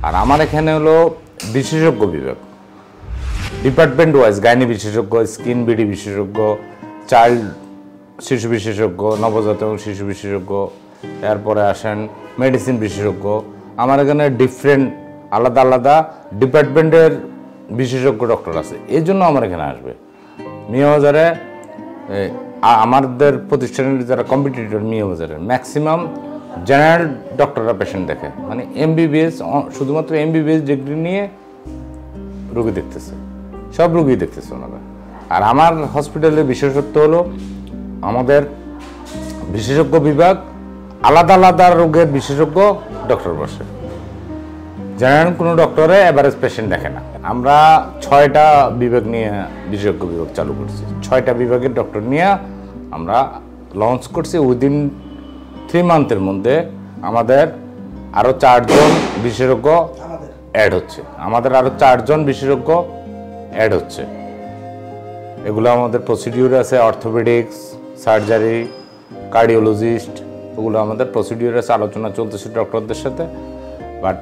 আর আমার এখানে হলো বিশেষজ্ঞ বিভাগ, ডিপার্টমেন্ট ওয়াইজ গাইনি বিশেষজ্ঞ, স্কিন বিডি বিশেষজ্ঞ, চাইল্ড শিশু বিশেষজ্ঞ, নবজাতক এবং শিশু বিশেষজ্ঞ, এরপরে আসেন মেডিসিন বিশেষজ্ঞ। আমার এখানে ডিফারেন্ট আলাদা আলাদা ডিপার্টমেন্টের বিশেষজ্ঞ ডক্টর আছে, এই জন্য আমার এখানে আসবে। মিয়াবাজারে আমাদের প্রতিষ্ঠানের যারা কম্পিটিটর মিয়াবাজারের ম্যাক্সিমাম জেনারেল ডক্টররা পেশেন্ট দেখে, মানে এমবিবিএস, শুধুমাত্র এমবিবিএস ডিগ্রি নিয়ে রোগী দেখতেছে, সব রোগী দেখতেছে ওনারা। আর আমার হসপিটালের বিশেষত্ব হলো আমাদের বিশেষজ্ঞ বিভাগ, আলাদা আলাদা রোগের বিশেষজ্ঞ ডক্টর বসে, জেনারেল কোনো ডক্টরে এভারেজ পেশেন্ট দেখে না। আমরা 6টা বিভাগ নিয়ে বিশেষজ্ঞ বিভাগ চালু করছি, 6টা বিভাগের ডক্টর নিয়ে আমরা লঞ্চ করছি। উইদিন 3 মান্থের মধ্যে আমাদের আরও 4 জন বিশেষজ্ঞ অ্যাড হচ্ছে, আমাদের আরও 4 জন বিশেষজ্ঞ অ্যাড হচ্ছে। এগুলো আমাদের প্রসিডিউর আছে, অর্থোপেডিক্স, সার্জারি, কার্ডিওলজিস্ট, ওগুলো আমাদের প্রসিডিউর আছে, আলোচনা চলতেছে ডক্টরদের সাথে। বাট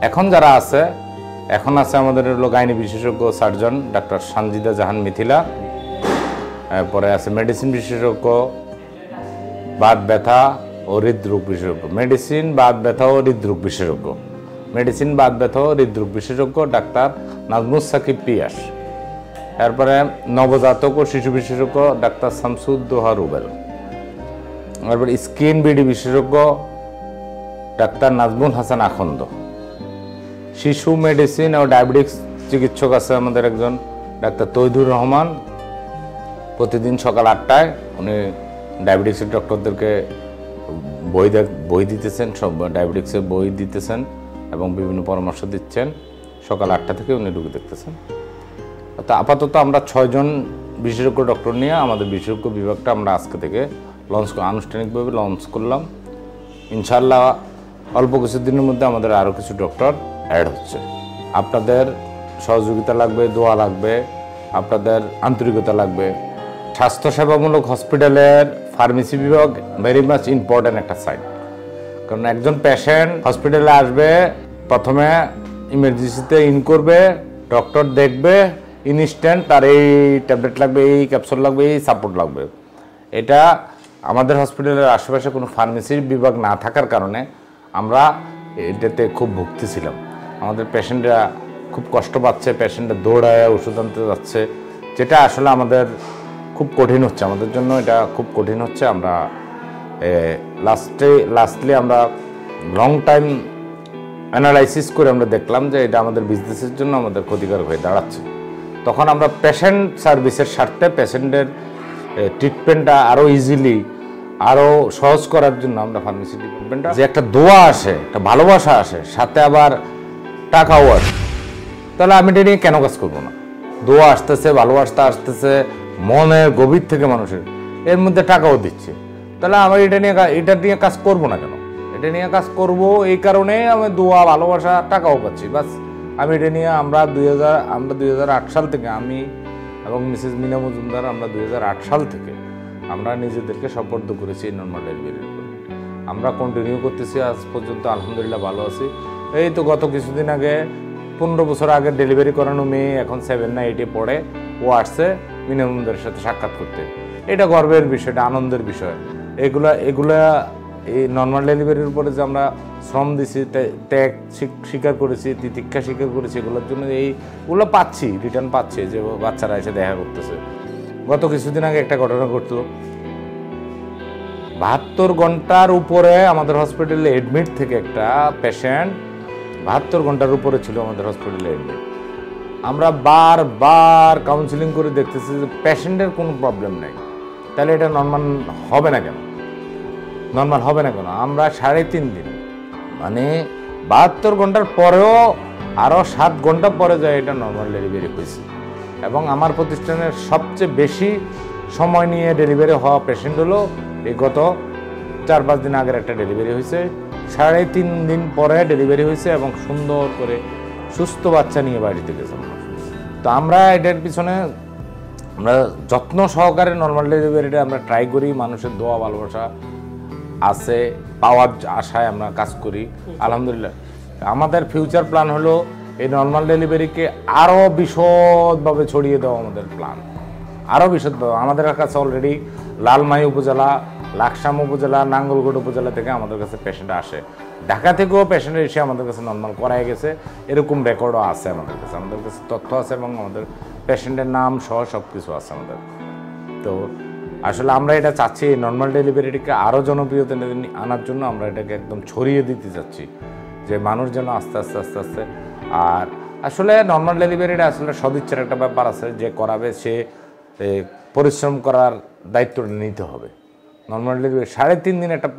এখন যারা আছে, এখন আছে আমাদের হলো গাইনি বিশেষজ্ঞ সার্জন ডাক্তার সানজিদা জাহান মিথিলা, এরপরে আছে মেডিসিন বিশেষজ্ঞ, বাত ব্যথা ও হৃদরোগ বিশেষজ্ঞ, মেডিসিন বাত ব্যথা ও হৃদরোগ বিশেষজ্ঞ, মেডিসিন বাত ব্যথা ও হৃদরোগ বিশেষজ্ঞ ডাক্তার নাজমুস সাকিব পিয়াস। এরপরে নবজাতক ও শিশু বিশেষজ্ঞ ডাক্তার শামসুদ্দোহা রুবেল। এরপরে স্কিন বিডি বিশেষজ্ঞ ডাক্তার নাজমুল হাসান আখন্দ। শিশু মেডিসিন ও ডায়াবেটিক্স চিকিৎসক আছে আমাদের একজন ডাক্তার তৈদুর রহমান, প্রতিদিন সকাল 8টায় উনি ডায়াবেটিক্সের ডক্টরদেরকে বই দিতেছেন, সব ডায়াবেটিক্সের বই দিতেছেন এবং বিভিন্ন পরামর্শ দিচ্ছেন। সকাল 8টা থেকে উনি রোগী দেখতেছেন। তো আপাতত আমরা 6 জন বিশেষজ্ঞ ডক্টর নিয়ে আমাদের বিশেষজ্ঞ বিভাগটা আমরা আজকে থেকে আনুষ্ঠানিকভাবে লঞ্চ করলাম। ইনশাআল্লাহ অল্প কিছুদিনের মধ্যে আমাদের আরও কিছু ডক্টর অ্যাড হচ্ছে। আপনাদের সহযোগিতা লাগবে, দোয়া লাগবে, আপনাদের আন্তরিকতা লাগবে। স্বাস্থ্যসেবামূলক হসপিটালের ফার্মেসি বিভাগ ভেরি মাচ ইম্পর্ট্যান্ট একটা সাইট। কারণ একজন পেশেন্ট হসপিটালে আসবে, প্রথমে ইমার্জেন্সিতে ইন করবে, ডক্টর দেখবে, ইনস্ট্যান্ট তার এই ট্যাবলেট লাগবে, এই ক্যাপসুল লাগবে, এই সাপোর্ট লাগবে। এটা আমাদের হসপিটালের আশেপাশে কোনো ফার্মেসির বিভাগ না থাকার কারণে আমরা এটাতে খুব ভুগতেছিলাম। আমাদের পেশেন্টরা খুব কষ্ট পাচ্ছে, পেশেন্টরা দৌড়ায় ওষুধ আনতে যাচ্ছে, যেটা আসলে আমাদের খুব কঠিন হচ্ছে, আমাদের জন্য এটা খুব কঠিন হচ্ছে। আমরা লাস্টলি আমরা লং টাইম অ্যানালাইসিস করে আমরা দেখলাম যে এটা আমাদের বিজনেসের জন্য আমাদের ক্ষতিকারক হয়ে দাঁড়াচ্ছে। তখন আমরা পেশেন্ট সার্ভিসের স্বার্থে পেশেন্টের ট্রিটমেন্টটা আরও ইজিলি, আরও সহজ করার জন্য আমরা ফার্মেসি ডিপার্টমেন্টটা যে একটা দোয়া আসে, একটা ভালোবাসা আসে, সাথে আবার টাকাও আসে, তাহলে আমি এটা নিয়ে কেন কাজ করবো না? দোয়া আসতেছে, ভালোবাসা আসতেছে মনের গভীর থেকে মানুষের, এর মধ্যে টাকাও দিচ্ছে, তাহলে আমি এটা নিয়ে কাজ করবো না কেন? এটা নিয়ে কাজ করব এই কারণে আমি দোয়া, ভালোবাসা, টাকাও পাচ্ছি, বাস আমি এটা নিয়ে আমরা 2008 সাল থেকে, আমি এবং মিসেস মিনা মজুমদার, আমরা 2008 সাল থেকে আমরা নিজেদেরকে সপর্দ করেছি নর্মাল ডেলিভারির উপর। আমরা কন্টিনিউ করতেছি, আজ পর্যন্ত আলহামদুলিল্লাহ ভালো আছি। এই তো গত কিছুদিন আগে 15 বছর আগে ডেলিভারি করানো মেয়ে এখন 7 না 8-এ পড়ে, ও আসছে মিনা মজুমদারের সাথে সাক্ষাৎ করতে। এটা গর্বের বিষয়, এটা আনন্দের বিষয়। এগুলা এই নর্মাল ডেলিভারির উপরে যে আমরা শ্রম দিছি, ত্যাগ স্বীকার করেছি, তিতিক্ষা স্বীকার করেছি, এগুলোর জন্য এইগুলো পাচ্ছি, রিটার্ন পাচ্ছি, যে বাচ্চারা এসে দেখা করতেছে। গত কিছুদিন আগে একটা ঘটনা ঘটলো, 72 ঘন্টার উপরে আমাদের হসপিটালে এডমিট থেকে একটা পেশেন্ট 72 ঘন্টার উপরে ছিল আমাদের হসপিটালে এডমিট। আমরা বারবার কাউন্সিলিং করে দেখতেছি যে পেশেন্টের কোনো প্রবলেম নেই, তাহলে এটা নর্মাল হবে না কেন? নর্মাল হবে না কেন? আমরা 3.5 দিন, মানে 72 ঘন্টার পরেও আরও 7 ঘন্টা পরে যায় এটা নর্মাল ডেলিভারি হয়েছে। এবং আমার প্রতিষ্ঠানের সবচেয়ে বেশি সময় নিয়ে ডেলিভারি হওয়া পেশেন্ট হলো এই গত 4-5 দিন আগের একটা ডেলিভারি হয়েছে, 3.5 দিন পরে ডেলিভারি হয়েছে এবং সুন্দর করে সুস্থ বাচ্চা নিয়ে বাড়িতে গেছে। তো আমরা এটার পিছনে আমরা যত্ন সহকারে নর্মাল ডেলিভারিটা আমরা ট্রাই করি, মানুষের দোয়া ভালোবাসা আছে পাওয়ার আশায় আমরা কাজ করি। আলহামদুলিল্লাহ আমাদের ফিউচার প্ল্যান হলো এই নর্মাল ডেলিভারিকে আরও বিশদভাবে ছড়িয়ে দেওয়া আমাদের প্ল্যান, আরও বিশদভাবে। আমাদের কাছে অলরেডি লালমাই উপজেলা, লাকসাম উপজেলা, নাঙ্গলকোট উপজেলা থেকে আমাদের কাছে পেশেন্ট আসে। ঢাকা থেকেও পেশেন্ট এসে আমাদের কাছে নর্মাল করাই গেছে, এরকম রেকর্ডও আছে আমাদের কাছে। আমাদের কাছে তথ্য আছে এবং আমাদের পেশেন্টের নাম সহ সব কিছু আছে আমাদের। তো আসলে আমরা এটা চাচ্ছি নর্মাল ডেলিভারিটিকে আরও জনপ্রিয়তা আনার জন্য আমরা এটাকে একদম ছড়িয়ে দিতে চাচ্ছি, যে মানুষ যেন আস্তে আস্তে আস্তে আস্তে। আর আসলে নর্মাল ডেলিভারিটা আসলে সদিচ্ছার একটা ব্যাপার আছে, যে করাবে সে পরিশ্রম করার দায়িত্বটা নিতে হবে। নর্মাল ডেলিভারি 3.5 দিন একটা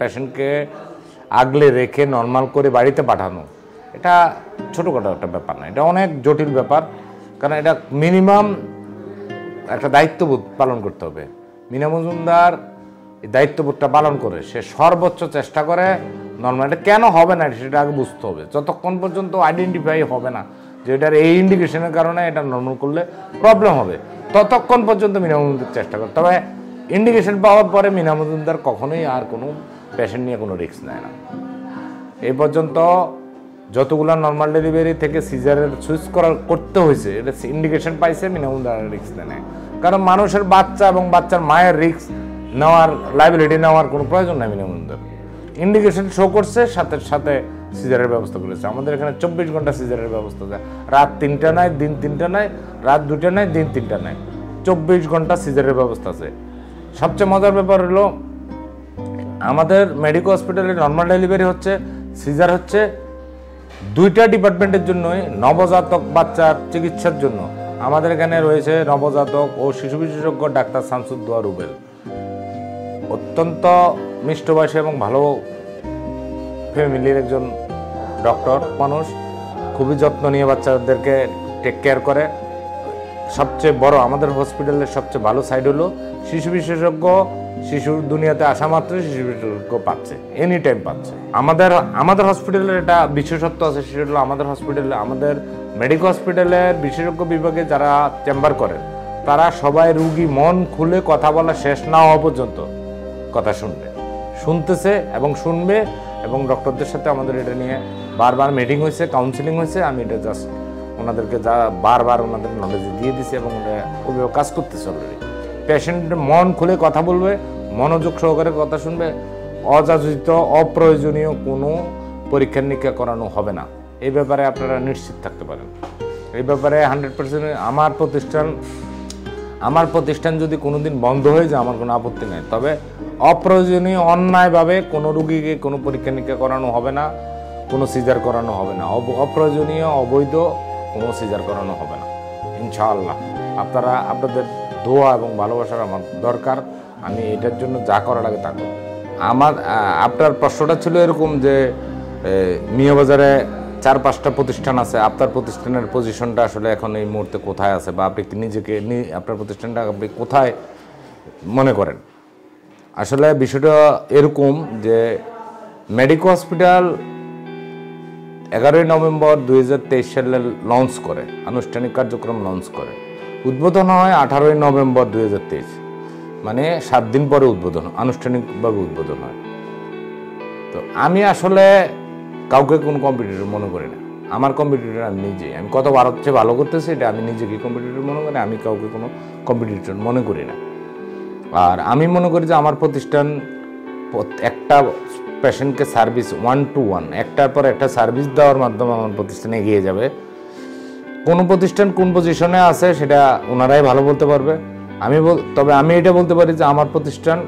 পেশেন্টকে আগলে রেখে নর্মাল করে বাড়িতে পাঠানো, এটা ছোটোখাটো একটা ব্যাপার না, এটা অনেক জটিল ব্যাপার। কারণ এটা মিনিমাম একটা দায়িত্ববোধ পালন করতে হবে। মিনা মজুমদার এই দায়িত্ববোধটা পালন করে সে সর্বোচ্চ চেষ্টা করে নর্মাল। এটা কেন হবে না সেটা আগে বুঝতে হবে। যতক্ষণ পর্যন্ত আইডেন্টিফাই হবে না যে এটার এই ইন্ডিকেশনের কারণে এটা নর্মাল করলে প্রবলেম হবে, ততক্ষণ পর্যন্ত মিনা মজুমদার চেষ্টা করে। তবে ইন্ডিকেশন পাওয়ার পরে মিনা মজুমদার কখনোই আর কোনো পেশেন্ট নিয়ে কোনো রিস্ক নেয় না। এই পর্যন্ত যতগুলো নর্মাল ডেলিভারি থেকে সিজারের সুইচ করতে হয়েছে, এটা ইন্ডিকেশন পাইছে, মিনা মজুমদার রিস্ক নেয়। কারণ মানুষের বাচ্চা এবং বাচ্চার মায়ের রিস্ক নেওয়ার, লাইবিলিটি নেওয়ার কোনো প্রয়োজন নাই। মিনা মজুমদার ইন্ডিকেশন শো করছে, সাথে সাথে সিজারের ব্যবস্থা করেছে। আমাদের এখানে 24 ঘন্টা সিজারের ব্যবস্থা আছে। রাত 3টা নয়, দিন 3টা নয়, রাত 2টা নয়, দিন 3টা নয়, 24 ঘন্টা সিজারের ব্যবস্থা আছে। সবচেয়ে মজার ব্যাপার হলো আমাদের মেডিকেল হসপিটালে নর্মাল ডেলিভারি হচ্ছে, সিজার হচ্ছে 2টা ডিপার্টমেন্টের জন্যই। নবজাতক বাচ্চার চিকিৎসার জন্য আমাদের এখানে রয়েছে নবজাতক ও শিশু বিশেষজ্ঞ ডাক্তার শামসুদ্দোয়া রুবেল, অত্যন্ত মিষ্টভাষী এবং ভালো ফ্যামিলির একজন ডক্টর মানুষ, খুবই যত্ন নিয়ে বাচ্চাদেরকে টেক কেয়ার করে। সবচেয়ে বড় আমাদের হসপিটালের সবচেয়ে ভালো সাইড হলো শিশু বিশেষজ্ঞ শিশুর দুনিয়াতে আসা মাত্রই শিশু বিশেষজ্ঞ পাচ্ছে, এনি টাইম পাচ্ছে। আমাদের হসপিটালের এটা বিশেষত্ব আছে, সেটা হলো আমাদের হসপিটালে, আমাদের মেডিকেল হসপিটালের বিশেষজ্ঞ বিভাগে যারা চেম্বার করেন তারা সবাই রুগী মন খুলে কথা বলা শেষ না হওয়া পর্যন্ত কথা শুনতেছে এবং শুনবে। এবং ডক্টরদের সাথে আমাদের এটা নিয়ে বারবার মিটিং হয়েছে, কাউন্সিলিং হয়েছে। আমি এটা জাস্ট ওনাদেরকে বারবার ওনাদের নলেজ দিয়ে দিছি এবং ওইভাবে কাজ করতেছে অলরেডি। পেশেন্ট মন খুলে কথা বলবে, মনোযোগ সহকারে কথা শুনবে, অযাচিত অপ্রয়োজনীয় কোনো পরীক্ষা নিরীক্ষা করানো হবে না। এই ব্যাপারে আপনারা নিশ্চিত থাকতে পারেন। এই ব্যাপারে 100% আমার প্রতিষ্ঠান যদি কোনোদিন বন্ধ হয়ে যায় আমার কোনো আপত্তি নেই। তবে অপ্রয়োজনীয় অন্যায়ভাবে কোনো রুগীকে কোনো পরীক্ষা নিরীক্ষা করানো হবে না, কোনো সিজার করানো হবে না, অপ্রয়োজনীয় অবৈধ কোনো সিজার করানো হবে না ইনশাআল্লাহ। আপনাদের দোয়া এবং ভালোবাসার আমার দরকার। আমি এটার জন্য যা করা লাগে তা করব। আপনার প্রশ্নটা ছিল এরকম যে মিয়াবাজারে 4-5টা প্রতিষ্ঠান আছে, আপনার প্রতিষ্ঠানের পজিশনটা আসলে এখন এই মুহূর্তে কোথায় আছে, বা আপনি নিজেকে আপনার প্রতিষ্ঠানটা আপনি কোথায় মনে করেন? আসলে বিষয়টা এরকম যে মেডিকেল হসপিটাল 11ই নভেম্বর 2023 সালে লঞ্চ করে, আনুষ্ঠানিক কার্যক্রম লঞ্চ করে। উদ্বোধন হয় 18ই নভেম্বর 2023, মানে 7 দিন পরে আনুষ্ঠানিকভাবে উদ্বোধন হয়। তো আমি আসলে কাউকে কোনো কম্পিটিটর মনে করি না। আমার কম্পিটিটর আমি নিজেই। আমি কত ভারত চেয়ে ভালো করতেছি এটা আমি নিজেকে কম্পিটিটর মনে করি, আমি কাউকে কোনো কম্পিটিটর মনে করি না। আর আমি মনে করি যে আমার প্রতিষ্ঠান একটা পেশেন্টকে সার্ভিস 1 to 1 একটার পর একটা সার্ভিস দেওয়ার মাধ্যমে আমার প্রতিষ্ঠান এগিয়ে যাবে। কোন প্রতিষ্ঠান কোন পজিশনে আছে সেটা ওনারাই ভালো বলতে পারবে। তবে আমি এটা বলতে পারি যে আমার প্রতিষ্ঠান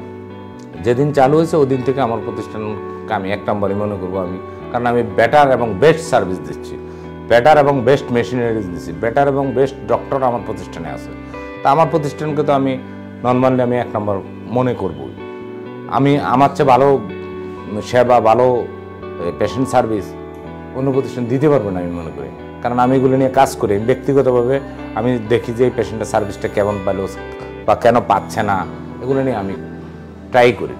যেদিন চালু হয়েছে ওই দিন থেকে আমার প্রতিষ্ঠানকে আমি 1 নম্বরই মনে করবো আমি, কারণ আমি বেটার এবং বেস্ট সার্ভিস দিচ্ছি, বেটার এবং বেস্ট মেশিনারিজ দিচ্ছি, বেটার এবং বেস্ট ডক্টর আমার প্রতিষ্ঠানে আছে। তা আমার প্রতিষ্ঠানকে তো আমি নর্মালি আমি 1 নম্বর মনে করব। আমার চেয়ে ভালো সেবা, ভালো পেশেন্ট সার্ভিস অন্য প্রতিষ্ঠান দিতে পারবো না আমি মনে করি, কারণ আমি এগুলো নিয়ে কাজ করি। ব্যক্তিগতভাবে আমি দেখি যে এই পেশেন্টের সার্ভিসটা কেমন পেল বা কেন পাচ্ছে না, এগুলো নিয়ে আমি ট্রাই করি।